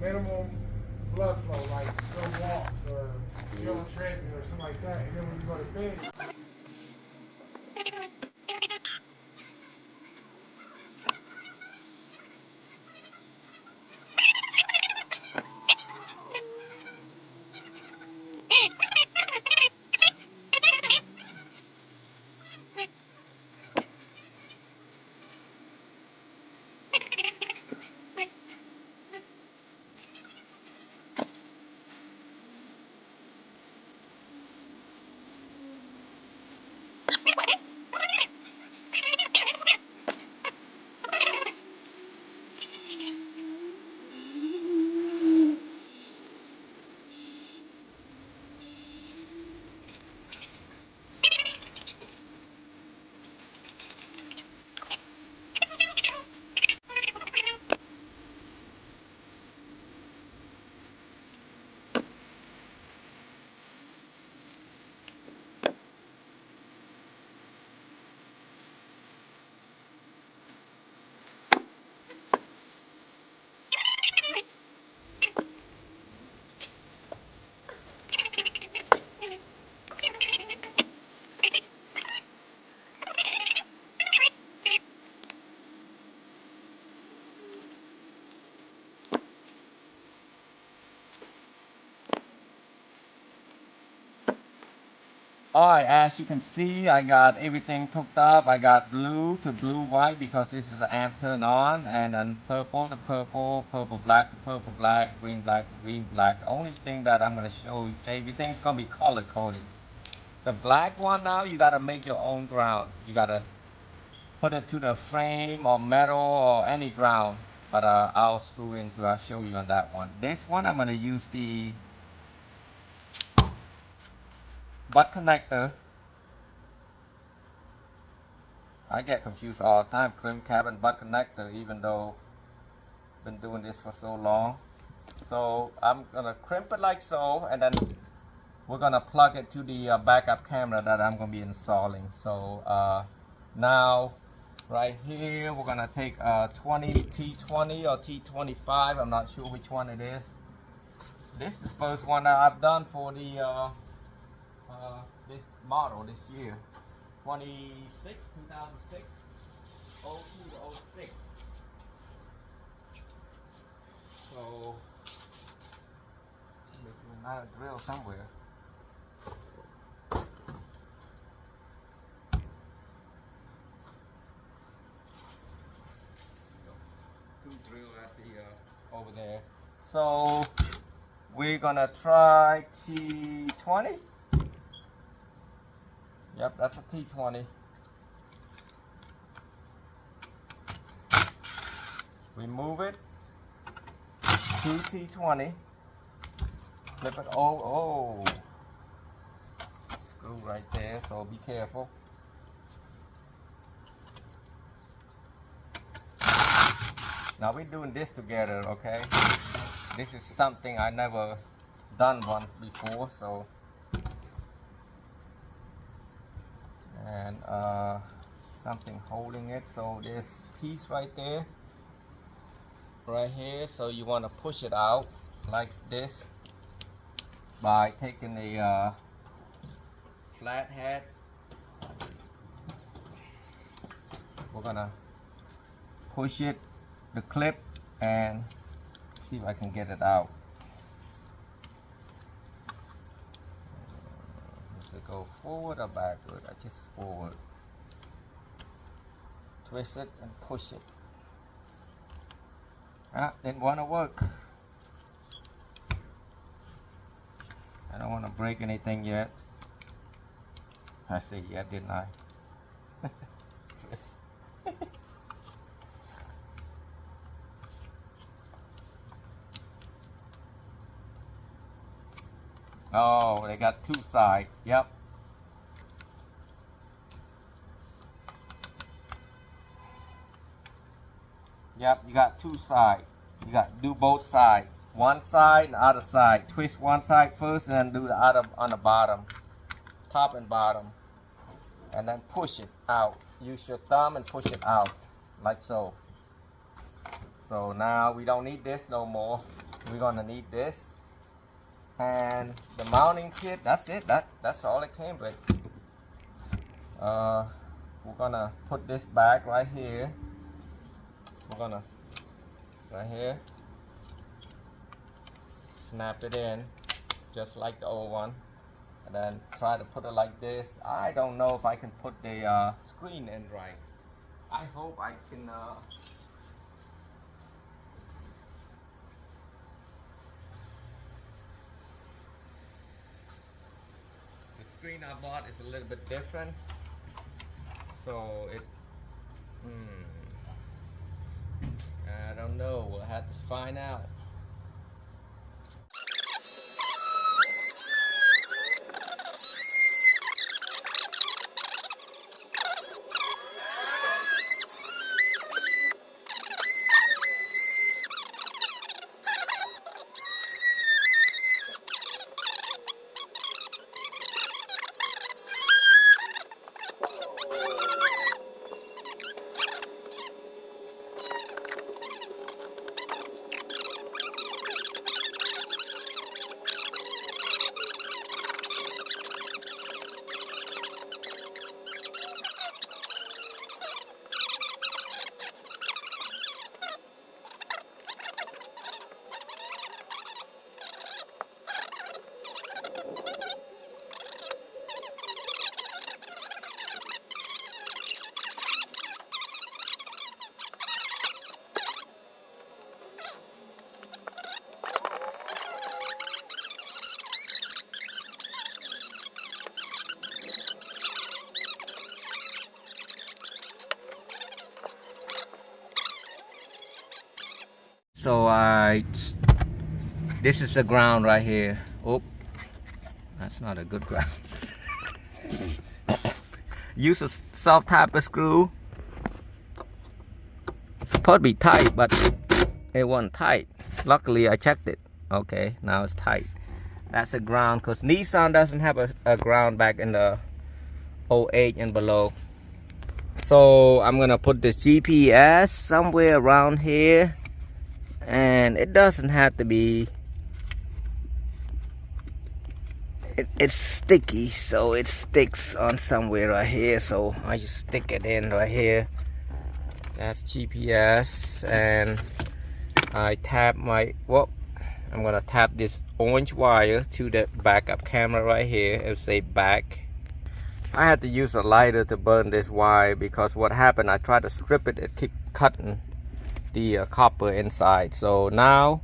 minimal blood flow, like go walks or get on a treadmill or something like that. And then when you go to bed, Alright, as you can see, I got everything hooked up. I got blue to blue white because this is the amp turn on, and then purple to purple, purple black to purple black, green black to green black. The only thing that I'm going to show you, everything's going to be color coded. The black one now, you got to make your own ground. You got to put it to the frame or metal or any ground. But I'll screw into, I'll show you on that one. This one, I'm going to use the butt connector. I get confused all the time, crimp cap and butt connector, even though I've been doing this for so long. So I'm gonna crimp it like so, and then we're gonna plug it to the backup camera that I'm gonna be installing. So now, right here, we're gonna take a T20 or T25. I'm not sure which one it is. This is the first one that I've done for the this model this year. 2006, 02 to 06. So, there's another drill somewhere. Two drill at the over there. So, we're gonna try T20. Yep, that's a T20. Remove it. 2 T20. Flip it. Oh. Screw right there, so be careful. Now we're doing this together, okay? This is something I never done one before, so. And something holding it, so this piece right there, right here, so you want to push it out like this by taking a flathead. We're gonna push it, the clip, and see if I can get it out. Does it go forward or backward? I just forward. Twist it and push it. Didn't want to work. I don't want to break anything yet. I said yeah, didn't I? Oh, they got two sides. Yep. Yep, you got two sides. You got to do both sides. One side and the other side. Twist one side first and then do the other on the bottom. Top and bottom. And then push it out. Use your thumb and push it out. Like so. So now we don't need this no more. we're gonna need this. And the mounting kit, that's it. That's all it came with. We're gonna put this back right here. We're gonna right here snap it in just like the old one, and then try to put it like this. I don't know if I can put the screen in right. I hope I can. The screen I bought is a little bit different, so it. I don't know. We'll have to find out. So this is the ground right here. Oh, that's not a good ground. Use a soft type of screw. It's supposed to be tight, but it wasn't tight. Luckily I checked it. Okay, now it's tight. That's the ground, because Nissan doesn't have a ground back in the 08 and below. So I'm gonna put this GPS somewhere around here. And it doesn't have to be, it's sticky, so it sticks on somewhere right here, so I just stick it in right here. That's GPS. And I tap my, I'm gonna tap this orange wire to the backup camera right here. It'll say back. I had to use a lighter to burn this wire, because what happened, I tried to strip it, it kept cutting the copper inside. So now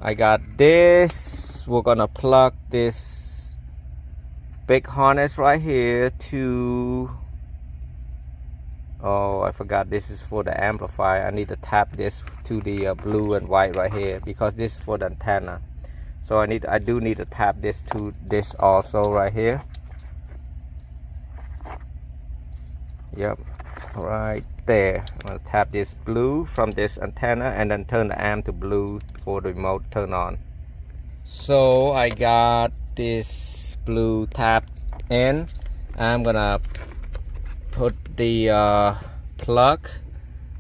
I got this. We're gonna plug this big harness right here to, oh, I forgot, this is for the amplifier. I need to tap this to the blue and white right here, because this is for the antenna. So I do need to tap this to this also right here. Yep, right there. I'm gonna tap this blue from this antenna and then turn the amp to blue for the remote turn on. So I got this blue tapped in. I'm gonna put the plug,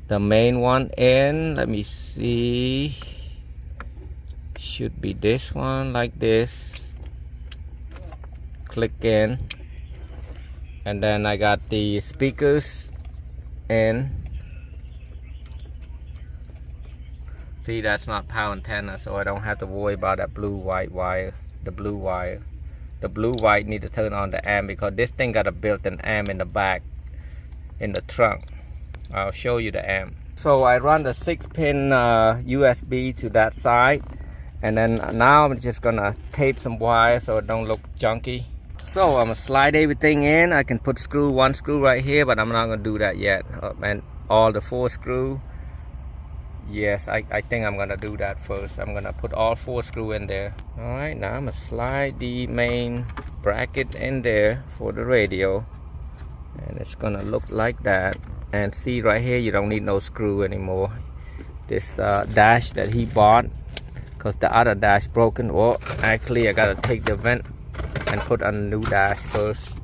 the main one, in. Let me see, should be this one, like this. Click in, and then I got the speakers in. See, that's not power antenna, so I don't have to worry about that blue white wire. The blue white need to turn on the amp, because this thing got a built-in amp in the back, in the trunk. I'll show you the amp. So I run the 6-pin USB to that side, and then now I'm just gonna tape some wires so it don't look junky. So I'm gonna slide everything in. I can put one screw right here, but I'm not gonna do that yet. And all the 4 screw. Yes, I think I'm gonna do that first. I'm gonna put all 4 screw in there. All right, now I'm gonna slide the main bracket in there for the radio, and it's gonna look like that. And see right here, you don't need no screw anymore. This dash that he bought, because the other dash broken. Well, actually I gotta take the vent and put a new dash first,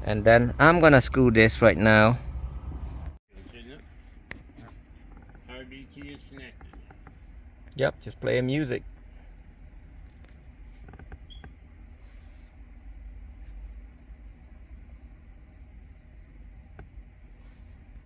and then I'm gonna screw this right now. Yep, just play music.